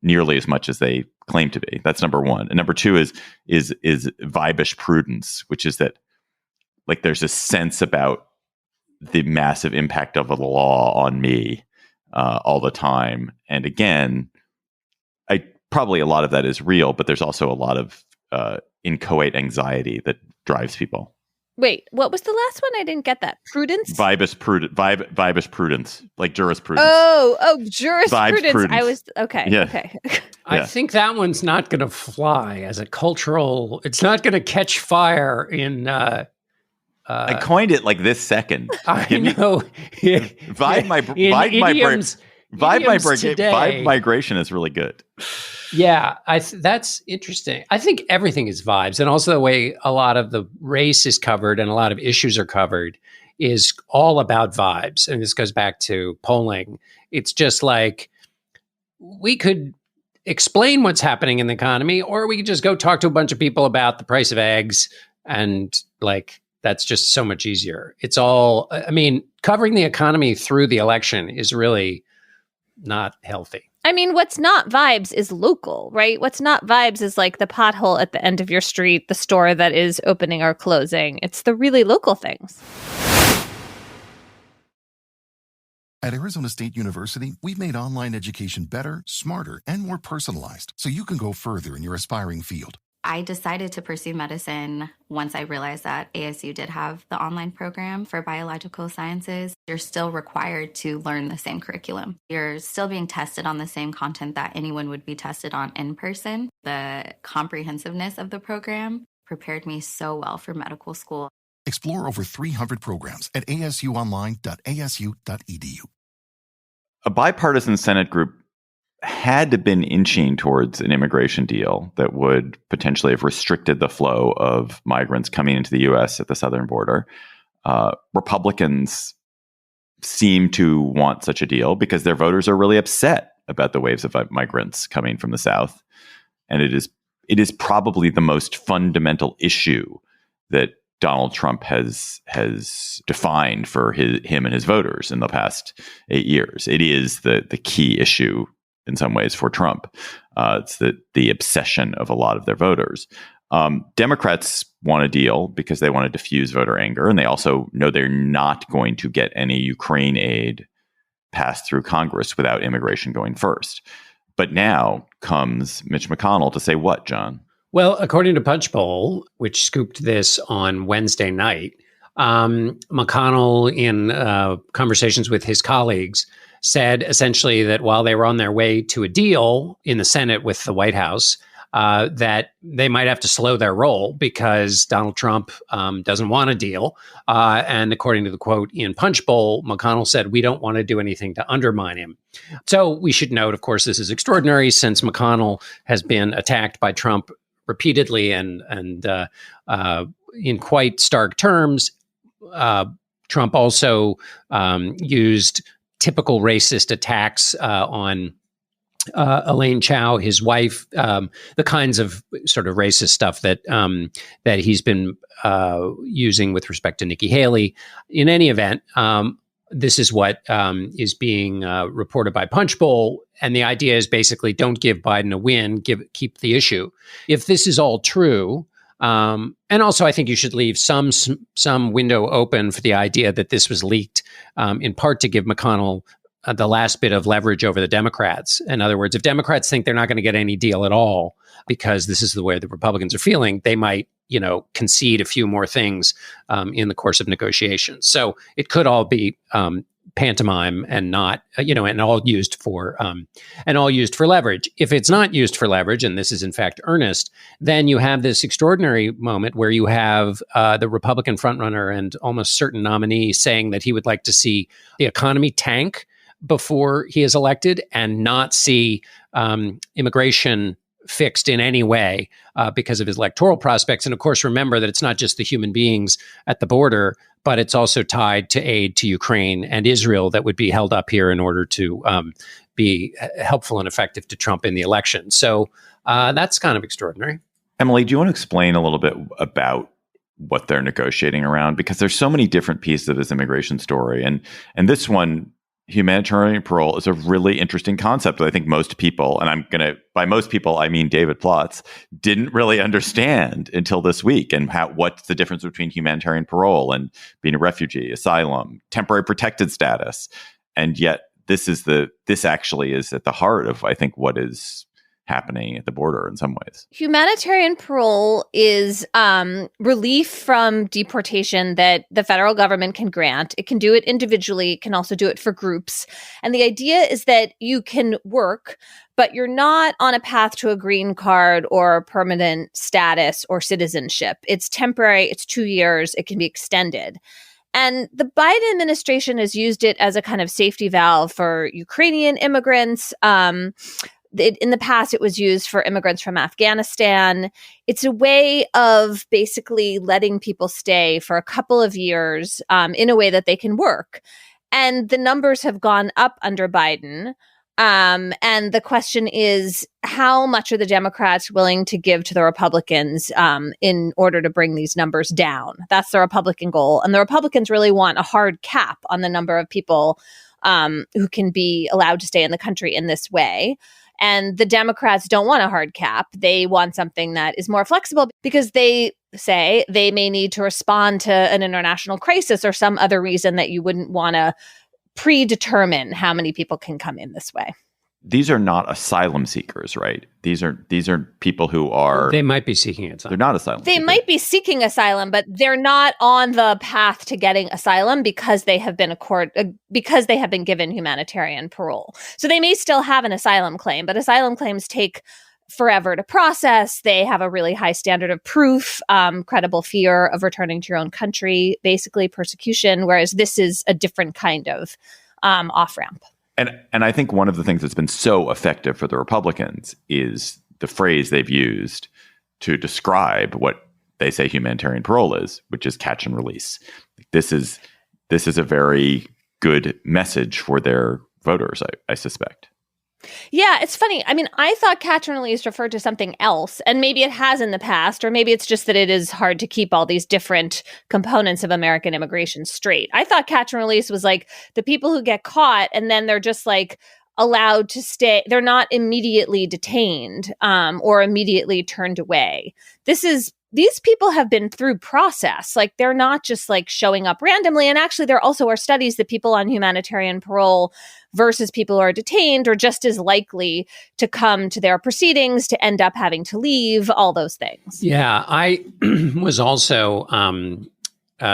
nearly as much as they claim to be. That's number one. And number two is vibish prudence, which is that like there's a sense about the massive impact of the law on me all the time. And again, probably a lot of that is real, but there's also a lot of inchoate anxiety that drives people. Wait, what was the last one? I didn't get that. Prudence? Vibus prudence, like jurisprudence. Oh, jurisprudence. Prudence. I was, okay, yeah. Okay. I think that one's not going to fly as a cultural, it's not going to catch fire in... I coined it like this second. I know. Vibe my brain. Vibe migration is really good. Yeah, that's interesting. I think everything is vibes. And also the way a lot of the race is covered and a lot of issues are covered is all about vibes. And this goes back to polling. It's just like we could explain what's happening in the economy, or we could just go talk to a bunch of people about the price of eggs. And like, that's just so much easier. It's all, I mean, covering the economy through the election is really not healthy. I mean, what's not vibes is local, right? What's not vibes is like the pothole at the end of your street, the store that is opening or closing. It's the really local things. At Arizona State University, we've made online education better, smarter, and more personalized so you can go further in your aspiring field. I decided to pursue medicine once I realized that ASU did have the online program for biological sciences. You're still required to learn the same curriculum. You're still being tested on the same content that anyone would be tested on in person. The comprehensiveness of the program prepared me so well for medical school. Explore over 300 programs at asuonline.asu.edu. A bipartisan Senate group had to been inching towards an immigration deal that would potentially have restricted the flow of migrants coming into the U.S. at the southern border. Republicans seem to want such a deal because their voters are really upset about the waves of migrants coming from the South. And it is probably the most fundamental issue that Donald Trump has defined for him and his voters in the past 8 years. It is the key issue in some ways for Trump. It's the obsession of a lot of their voters. Democrats want a deal because they want to diffuse voter anger, and they also know they're not going to get any Ukraine aid passed through Congress without immigration going first. But now comes Mitch McConnell to say what, John? Well, according to Punchbowl, which scooped this on Wednesday night, McConnell, in conversations with his colleagues, said essentially that while they were on their way to a deal in the Senate with the White House, that they might have to slow their roll because Donald Trump doesn't want a deal. And according to the quote in Punchbowl, McConnell said, "We don't want to do anything to undermine him." So we should note, of course, this is extraordinary since McConnell has been attacked by Trump repeatedly and in quite stark terms. Trump also used typical racist attacks on Elaine Chao, his wife, the kinds of sort of racist stuff that he's been using with respect to Nikki Haley. In any event, this is what is being reported by Punchbowl, and the idea is basically don't give Biden a win, keep the issue. If this is all true, and also I think you should leave some window open for the idea that this was leaked in part to give McConnell the last bit of leverage over the Democrats. In other words, if Democrats think they're not going to get any deal at all because this is the way the Republicans are feeling, they might, concede a few more things in the course of negotiations. So it could all be pantomime and not, and all used for leverage. If it's not used for leverage, and this is in fact earnest, then you have this extraordinary moment where you have the Republican frontrunner and almost certain nominee saying that he would like to see the economy tank before he is elected and not see immigration fixed in any way because of his electoral prospects. And of course, remember that it's not just the human beings at the border, but it's also tied to aid to Ukraine and Israel that would be held up here in order to be helpful and effective to Trump in the election. So that's kind of extraordinary. Emily, do you want to explain a little bit about what they're negotiating around? Because there's so many different pieces of this immigration story. And this one, humanitarian parole, is a really interesting concept that I think most people, and by most people, I mean David Plotz, didn't really understand until this week, and what's the difference between humanitarian parole and being a refugee, asylum, temporary protected status. And yet this actually is at the heart of, I think, what is happening at the border in some ways. Humanitarian parole is relief from deportation that the federal government can grant. It can do it individually. It can also do it for groups. And the idea is that you can work, but you're not on a path to a green card or permanent status or citizenship. It's temporary. It's 2 years. It can be extended. And the Biden administration has used it as a kind of safety valve for Ukrainian immigrants. In the past, it was used for immigrants from Afghanistan. It's a way of basically letting people stay for a couple of years in a way that they can work. And the numbers have gone up under Biden. And the question is, how much are the Democrats willing to give to the Republicans in order to bring these numbers down? That's the Republican goal. And the Republicans really want a hard cap on the number of people who can be allowed to stay in the country in this way. And the Democrats don't want a hard cap. They want something that is more flexible because they say they may need to respond to an international crisis or some other reason that you wouldn't want to predetermine how many people can come in this way. These are not asylum seekers, right? These are people who are... They might be seeking asylum. They're not asylum They seekers. might be seeking asylum, but they're not on the path to getting asylum because they have been given humanitarian parole. So they may still have an asylum claim, but asylum claims take forever to process. They have a really high standard of proof, credible fear of returning to your own country, basically persecution, whereas this is a different kind of off-ramp. And I think one of the things that's been so effective for the Republicans is the phrase they've used to describe what they say humanitarian parole is, which is catch and release. This is a very good message for their voters, I suspect. Yeah, it's funny. I mean, I thought catch and release referred to something else, and maybe it has in the past, or maybe it's just that it is hard to keep all these different components of American immigration straight. I thought catch and release was like the people who get caught and then they're just like allowed to stay. They're not immediately detained or immediately turned away. These people have been through process. Like, they're not just like showing up randomly. And actually, there also are studies that people on humanitarian parole versus people who are detained are just as likely to come to their proceedings, to end up having to leave, all those things. Yeah, I was also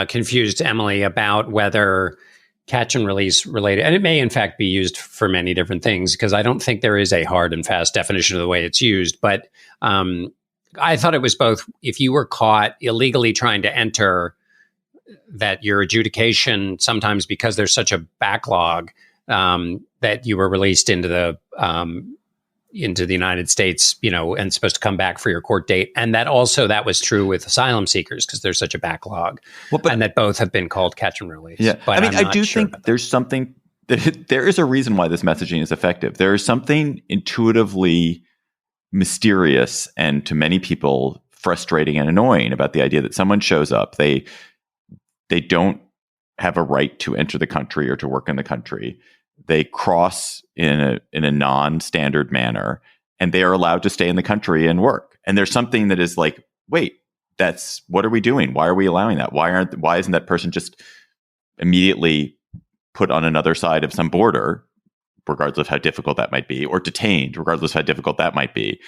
confused, Emily, about whether catch and release related, and it may in fact be used for many different things, because I don't think there is a hard and fast definition of the way it's used. But I thought it was both. If you were caught illegally trying to enter, that your adjudication, sometimes because there's such a backlog, that you were released into the United States, and supposed to come back for your court date. And that was true with asylum seekers, because there's such a backlog, and that both have been called catch and release. Yeah, but I do think there's something, there is a reason why this messaging is effective. There is something intuitively mysterious and, to many people, frustrating and annoying about the idea that someone shows up, they don't have a right to enter the country or to work in the country. They cross in a non-standard manner, and they are allowed to stay in the country and work. And there's something that is like, wait, what are we doing? Why are we allowing that? Why isn't that person just immediately put on another side of some border, regardless of how difficult that might be, or detained, regardless of how difficult that might be?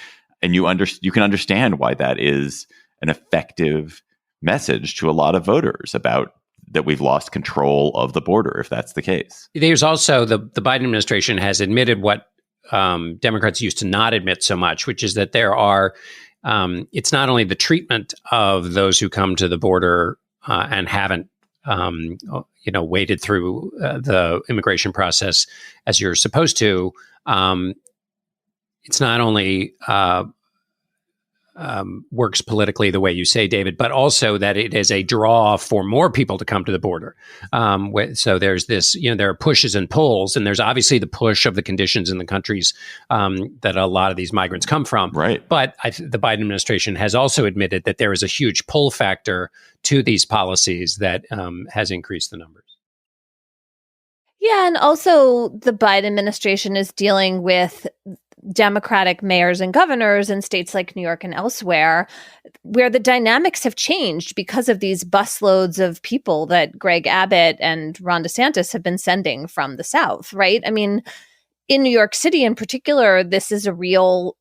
And you can understand why that is an effective message to a lot of voters about that we've lost control of the border, if that's the case. There's also the Biden administration has admitted what Democrats used to not admit so much, which is that there are, it's not only the treatment of those who come to the border and haven't, waded through the immigration process as you're supposed to. It's not only works politically the way you say, David, but also that it is a draw for more people to come to the border. So there's this, there are pushes and pulls, and there's obviously the push of the conditions in the countries that a lot of these migrants come from. Right. But the Biden administration has also admitted that there is a huge pull factor to these policies that has increased the numbers. Yeah, and also the Biden administration is dealing with Democratic mayors and governors in states like New York and elsewhere, where the dynamics have changed because of these busloads of people that Greg Abbott and Ron DeSantis have been sending from the South, right? I mean, in New York City in particular, this is a real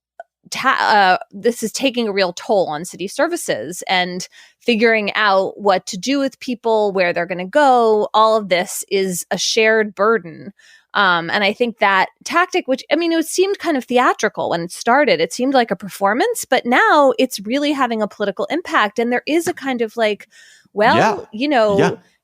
this is taking a real toll on city services and figuring out what to do with people, where they're going to go. All of this is a shared burden. And I think that tactic, which, it seemed kind of theatrical when it started. It seemed like a performance, but now it's really having a political impact. And there is a kind of like,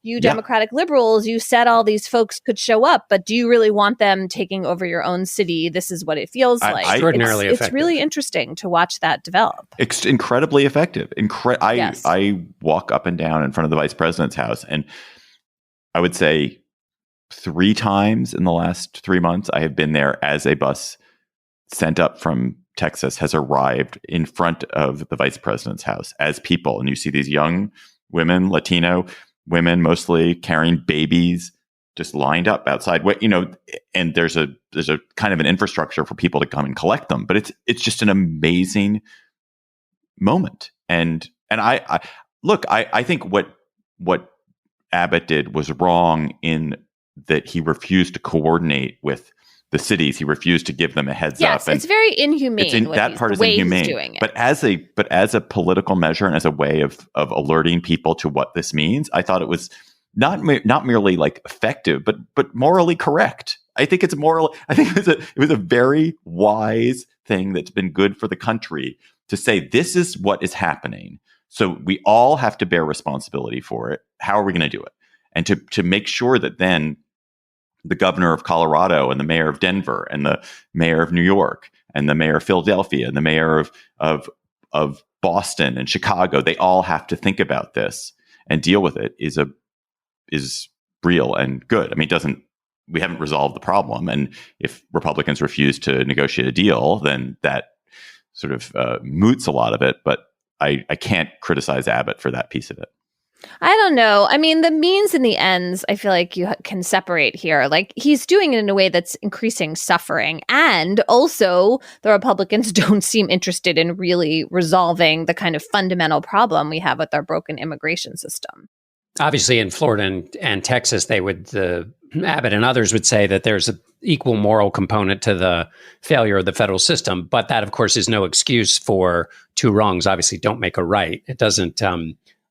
you Democratic liberals, you said all these folks could show up, but do you really want them taking over your own city? This is what it feels like. Extraordinarily effective. It's really interesting to watch that develop. It's incredibly effective. Yes. I walk up and down in front of the vice president's house, and I would say 3 times in the last 3 months, I have been there as a bus sent up from Texas has arrived in front of the vice president's house as people. And you see these young women, Latino women, mostly carrying babies, just lined up outside. And there's a kind of an infrastructure for people to come and collect them. But it's just an amazing moment. And I think what Abbott did was wrong in that he refused to coordinate with the cities. He refused to give them a heads up. Yes, it's very inhumane. That part is inhumane. Doing it. But as a political measure and as a way of alerting people to what this means, I thought it was not merely like effective, but morally correct. I think it was a very wise thing that's been good for the country to say this is what is happening. So we all have to bear responsibility for it. How are we going to do it? And to make sure that then the governor of Colorado and the mayor of Denver and the mayor of New York and the mayor of Philadelphia and the mayor of Boston and Chicago, they all have to think about this and deal with it is real and good. I mean, we haven't resolved the problem. And if Republicans refuse to negotiate a deal, then that sort of moots a lot of it. But I can't criticize Abbott for that piece of it. I don't know. I mean, the means and the ends, I feel like you can separate here. Like, he's doing it in a way that's increasing suffering. And also, the Republicans don't seem interested in really resolving the kind of fundamental problem we have with our broken immigration system. Obviously, in Florida and Texas, Abbott and others would say that there's an equal moral component to the failure of the federal system. But that, of course, is no excuse for 2 wrongs. Obviously, don't make a right. It doesn't,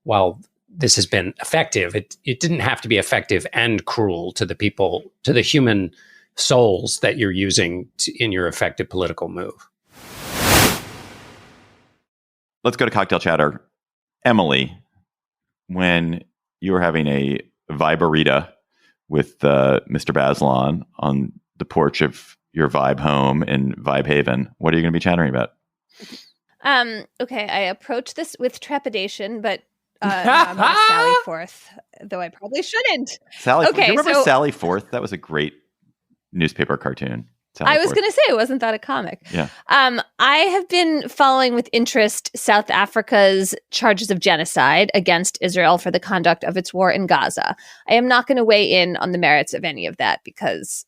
while this has been effective, it didn't have to be effective and cruel to the people, to the human souls that you're using in your effective political move. Let's go to cocktail chatter. Emily, when you were having a vibarita with Mr. Bazelon on the porch of your Vibe home in Vibe Haven, what are you going to be chattering about? Okay, I approach this with trepidation, but I'm going to sally forth, though I probably shouldn't. Sally, okay, do you remember Sally Forth? That was a great newspaper cartoon. I was going to say, wasn't that a comic? Yeah. I have been following with interest South Africa's charges of genocide against Israel for the conduct of its war in Gaza. I am not going to weigh in on the merits of any of that because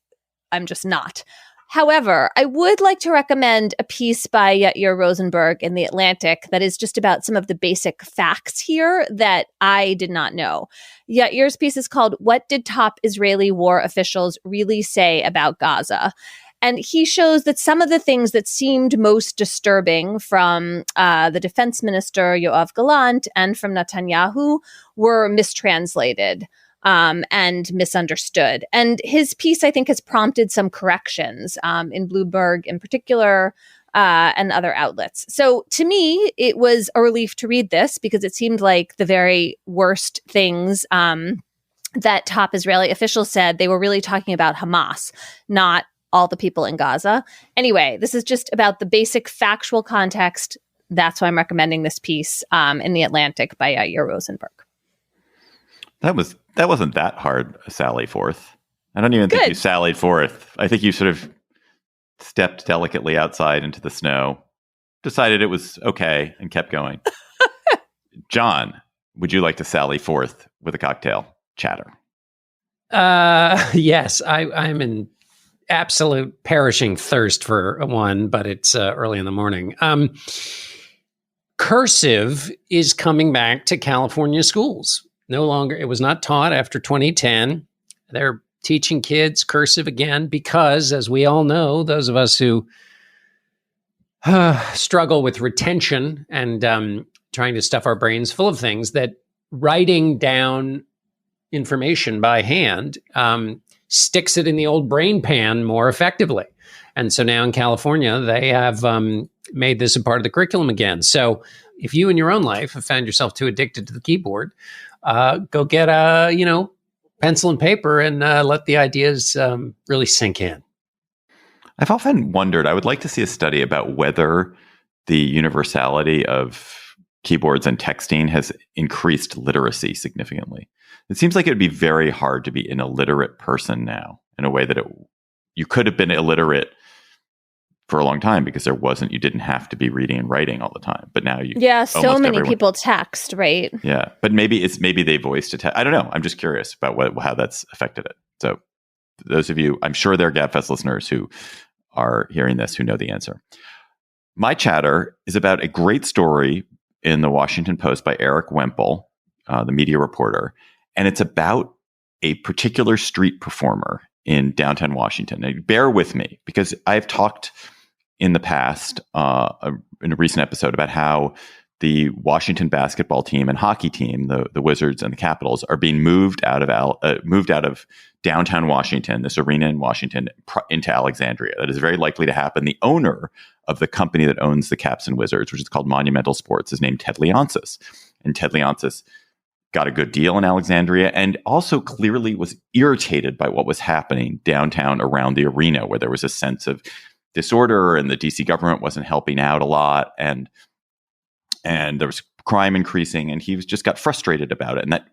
I'm just not. However, I would like to recommend a piece by Yair Rosenberg in The Atlantic that is just about some of the basic facts here that I did not know. Yair's piece is called "What Did Top Israeli War Officials Really Say About Gaza?" And he shows that some of the things that seemed most disturbing from the defense minister, Yoav Gallant, and from Netanyahu were mistranslated and misunderstood. And his piece, I think, has prompted some corrections in Bloomberg in particular and other outlets. So to me, it was a relief to read this because it seemed like the very worst things that top Israeli officials said, they were really talking about Hamas, not all the people in Gaza. Anyway, this is just about the basic factual context. That's why I'm recommending this piece in The Atlantic by Yair Rosenberg. That wasn't that hard, Sally Forth. I don't even think you sallied forth. I think you sort of stepped delicately outside into the snow, decided it was okay, and kept going. John, would you like to sally forth with a cocktail chatter? Yes, I'm in absolute perishing thirst for one, but it's early in the morning. Cursive is coming back to California schools. No longer, it was not taught after 2010. They're teaching kids cursive again because, as we all know, those of us who struggle with retention and trying to stuff our brains full of things, that writing down information by hand sticks it in the old brain pan more effectively. And so now in California, they have made this a part of the curriculum again. So if you in your own life have found yourself too addicted to the keyboard, go get a, pencil and paper and let the ideas really sink in. I've often wondered, I would like to see a study about whether the universality of keyboards and texting has increased literacy significantly. It seems like it would be very hard to be an illiterate person now in a way that you could have been illiterate for a long time because you didn't have to be reading and writing all the time. But now so many people text, right? Yeah, but maybe they voiced a text. I don't know. I'm just curious about how that's affected it. So those of you, I'm sure there are Gabfest listeners who are hearing this who know the answer. My chatter is about a great story in the Washington Post by Eric Wemple, the media reporter, and it's about a particular street performer in downtown Washington. Now, bear with me because I've talked in the past, in a recent episode, about how the Washington basketball team and hockey team, the Wizards and the Capitals, are being moved out of downtown Washington, this arena in Washington, into Alexandria. That is very likely to happen. The owner of the company that owns the Caps and Wizards, which is called Monumental Sports, is named Ted Leonsis. And Ted Leonsis got a good deal in Alexandria and also clearly was irritated by what was happening downtown around the arena, where there was a sense of disorder and the DC government wasn't helping out a lot. And there was crime increasing, and he just got frustrated about it. And that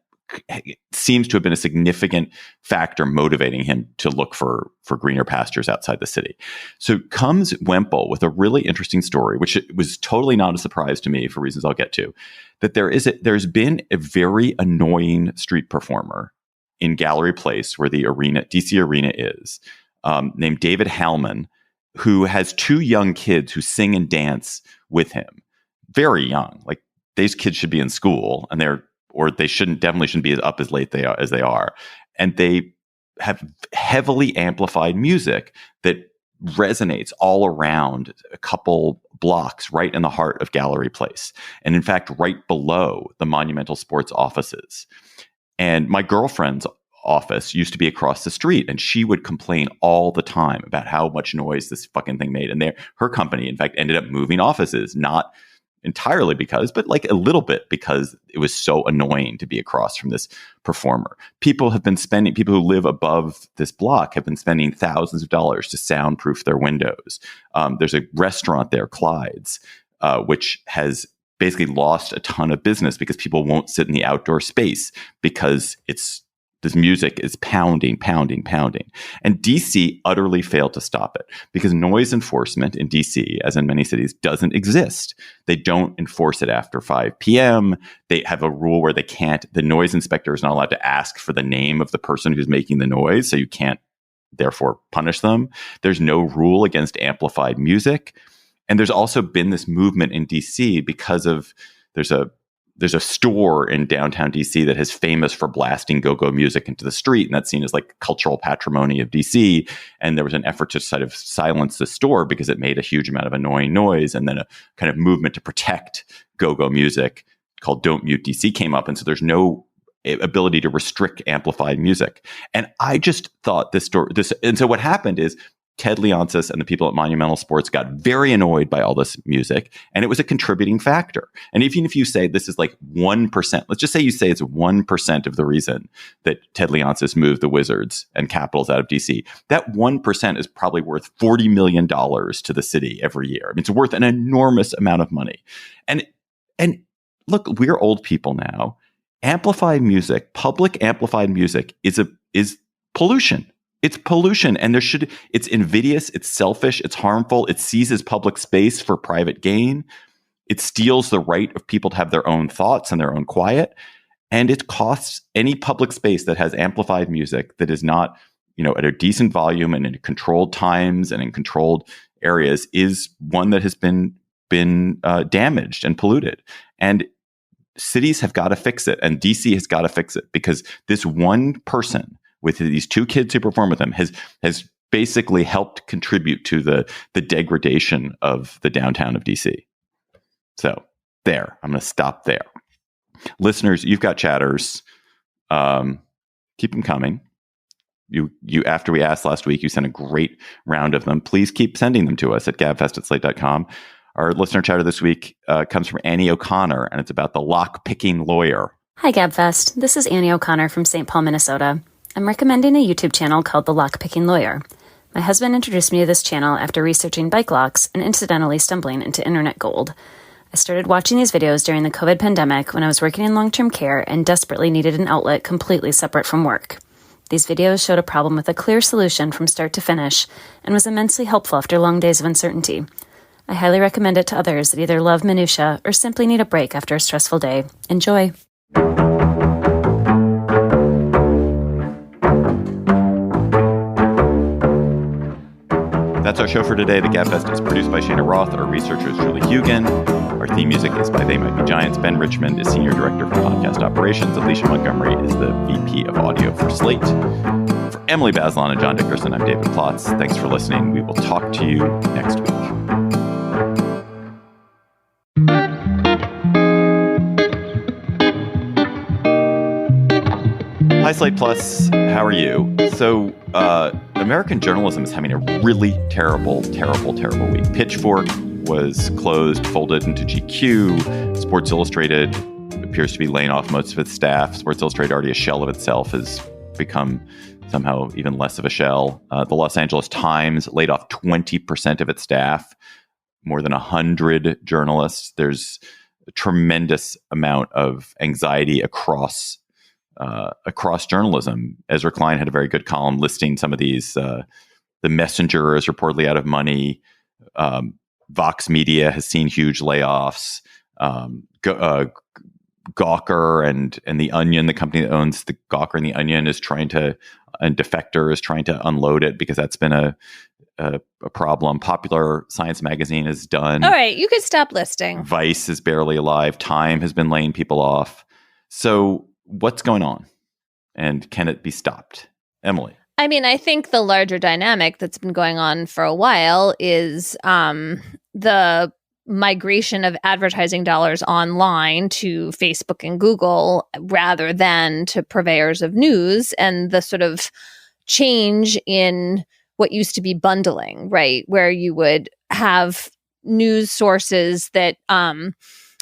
seems to have been a significant factor motivating him to look for greener pastures outside the city. So comes Wemple with a really interesting story, which was totally not a surprise to me for reasons I'll get to, that there's been a very annoying street performer in Gallery Place, where the DC arena is, named David Hallman, who has two young kids who sing and dance with him. Very young. Like, these kids should be in school, and they definitely shouldn't be up as late as they are. And they have heavily amplified music that resonates all around a couple blocks right in the heart of Gallery Place. And in fact, right below the Monumental Sports offices. And my girlfriend's office used to be across the street, and she would complain all the time about how much noise this fucking thing made. And her company, in fact, ended up moving offices, not entirely but like a little bit because it was so annoying to be across from this performer. People who live above this block have been spending thousands of dollars to soundproof their windows. There's a restaurant there, Clyde's, which has basically lost a ton of business because people won't sit in the outdoor space because this music is pounding. And DC utterly failed to stop it because noise enforcement in DC, as in many cities, doesn't exist. They don't enforce it after 5 p.m. They have a rule where the noise inspector is not allowed to ask for the name of the person who's making the noise, so you can't therefore punish them. There's no rule against amplified music. And there's also been this movement in DC because of there's a store in downtown DC that is famous for blasting go-go music into the street, and that's seen as like cultural patrimony of DC. And there was an effort to sort of silence the store because it made a huge amount of annoying noise. And then a kind of movement to protect go-go music called Don't Mute DC came up. And so there's no ability to restrict amplified music. And I just thought and so what happened is Ted Leonsis and the people at Monumental Sports got very annoyed by all this music, and it was a contributing factor. And even if you say this is like 1%, let's just say you say it's 1% of the reason that Ted Leonsis moved the Wizards and Capitals out of DC, that 1% is probably worth $40 million to the city every year. I mean, it's worth an enormous amount of money. And look, we're old people now. Amplified music, public amplified music is pollution. It's pollution, and it's invidious, it's selfish, it's harmful, it seizes public space for private gain, it steals the right of people to have their own thoughts and their own quiet, and it costs any public space that has amplified music that is not, at a decent volume and in controlled times and in controlled areas is one that has been damaged and polluted. And cities have got to fix it, and DC has got to fix it, because this one person with these two kids who perform with him has basically helped contribute to the degradation of the downtown of DC. So there, I'm going to stop there. Listeners, you've got chatters. Keep them coming. You after we asked last week, you sent a great round of them. Please keep sending them to us at gabfest@slate.com. Our listener chatter this week comes from Annie O'Connor, and it's about the lock-picking lawyer. Hi, Gabfest. This is Annie O'Connor from St. Paul, Minnesota. I'm recommending a YouTube channel called The Lockpicking Lawyer. My husband introduced me to this channel after researching bike locks and incidentally stumbling into internet gold. I started watching these videos during the COVID pandemic when I was working in long-term care and desperately needed an outlet completely separate from work. These videos showed a problem with a clear solution from start to finish and was immensely helpful after long days of uncertainty. I highly recommend it to others that either love minutia or simply need a break after a stressful day. Enjoy! That's our show for today. The Gabfest is produced by Shana Roth. Our researcher is Julie Hugan. Our theme music is by They Might Be Giants. Ben Richmond is Senior Director for Podcast Operations. Alicia Montgomery is the VP of Audio for Slate. For Emily Bazelon and John Dickerson, I'm David Plotz. Thanks for listening. We will talk to you next week. Hi, Slate Plus. How are you? So, American journalism is having a really terrible week. Pitchfork was closed, folded into GQ. Sports Illustrated appears to be laying off most of its staff. Sports Illustrated, already a shell of itself, has become somehow even less of a shell. The Los Angeles Times laid off 20% of its staff, more than 100 journalists. There's a tremendous amount of anxiety across journalism. Ezra Klein had a very good column listing some of these. The Messenger is reportedly out of money. Vox Media has seen huge layoffs. Gawker and The Onion, the company that owns the Gawker and The Onion, and Defector is trying to unload it because that's been a problem. Popular Science magazine is done. All right, you could stop listing. Vice is barely alive. Time has been laying people off. So what's going on? And can it be stopped? Emily? I mean, I think the larger dynamic that's been going on for a while is the migration of advertising dollars online to Facebook and Google rather than to purveyors of news, and the sort of change in what used to be bundling, right? Where you would have news sources that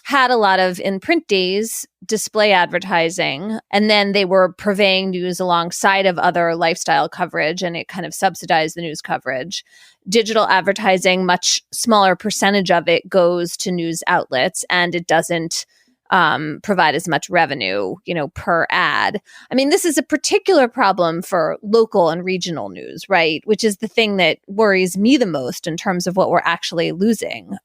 had a lot of, in print days, display advertising, and then they were purveying news alongside of other lifestyle coverage, and it kind of subsidized the news coverage. Digital advertising, much smaller percentage of it goes to news outlets, and it doesn't provide as much revenue, per ad. I mean, this is a particular problem for local and regional news, right? Which is the thing that worries me the most in terms of what we're actually losing.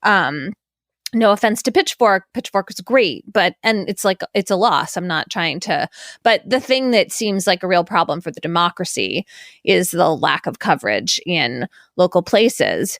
No offense to Pitchfork. Pitchfork is great, and it's a loss. I'm not trying to, but the thing that seems like a real problem for the democracy is the lack of coverage in local places.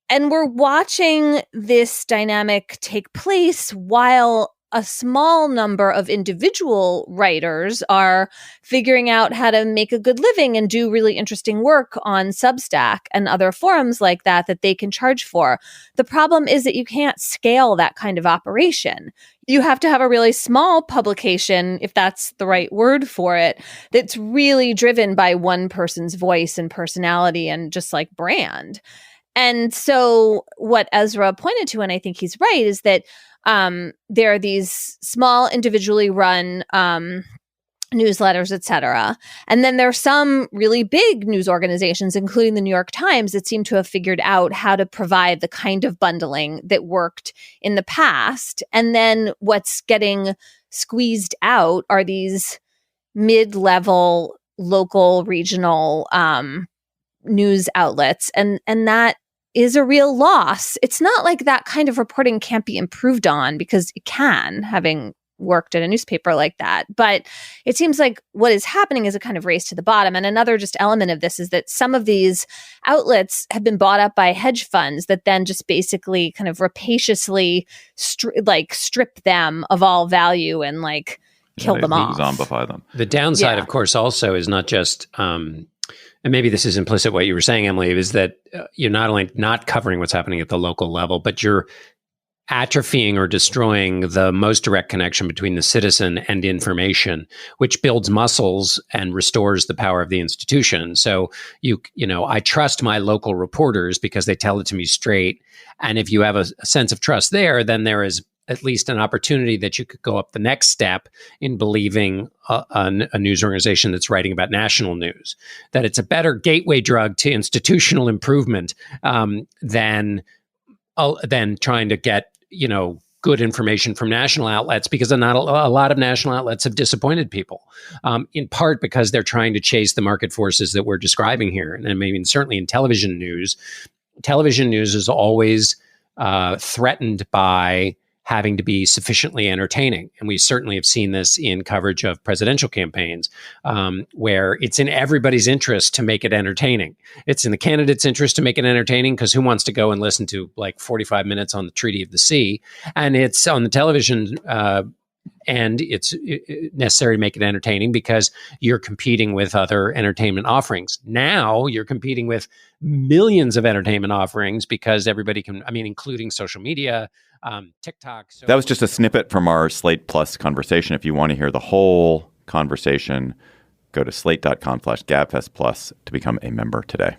And we're watching this dynamic take place while a small number of individual writers are figuring out how to make a good living and do really interesting work on Substack and other forums like that they can charge for. The problem is that you can't scale that kind of operation. You have to have a really small publication, if that's the right word for it, that's really driven by one person's voice and personality and just like brand. And so what Ezra pointed to, and I think he's right, is that there are these small individually run newsletters, et cetera. And then there are some really big news organizations, including the New York Times, that seem to have figured out how to provide the kind of bundling that worked in the past. And then what's getting squeezed out are these mid-level, local, regional news outlets. And that is a real loss. It's not like that kind of reporting can't be improved on, because it can, having worked at a newspaper like that. But it seems like what is happening is a kind of race to the bottom. And another just element of this is that some of these outlets have been bought up by hedge funds that then just basically kind of rapaciously strip them of all value and kill them off. Zombify them. The downside, of course, also is not just and maybe this is implicit what you were saying, Emily, is that you're not only not covering what's happening at the local level, but you're atrophying or destroying the most direct connection between the citizen and information, which builds muscles and restores the power of the institution. So I trust my local reporters because they tell it to me straight. And if you have a sense of trust there, then there is at least an opportunity that you could go up the next step in believing a news organization that's writing about national news, that it's a better gateway drug to institutional improvement than trying to get, good information from national outlets, because not a lot of national outlets have disappointed people, in part because they're trying to chase the market forces that we're describing here. And I mean, certainly in television news is always threatened by having to be sufficiently entertaining. And we certainly have seen this in coverage of presidential campaigns, where it's in everybody's interest to make it entertaining. It's in the candidate's interest to make it entertaining, because who wants to go and listen to like 45 minutes on the Treaty of the Sea? And it's on the television and it's necessary to make it entertaining because you're competing with other entertainment offerings. Now you're competing with millions of entertainment offerings because everybody can, including social media, TikTok. That was just a snippet from our Slate Plus conversation. If you want to hear the whole conversation, go to slate.com/Gabfest Plus to become a member today.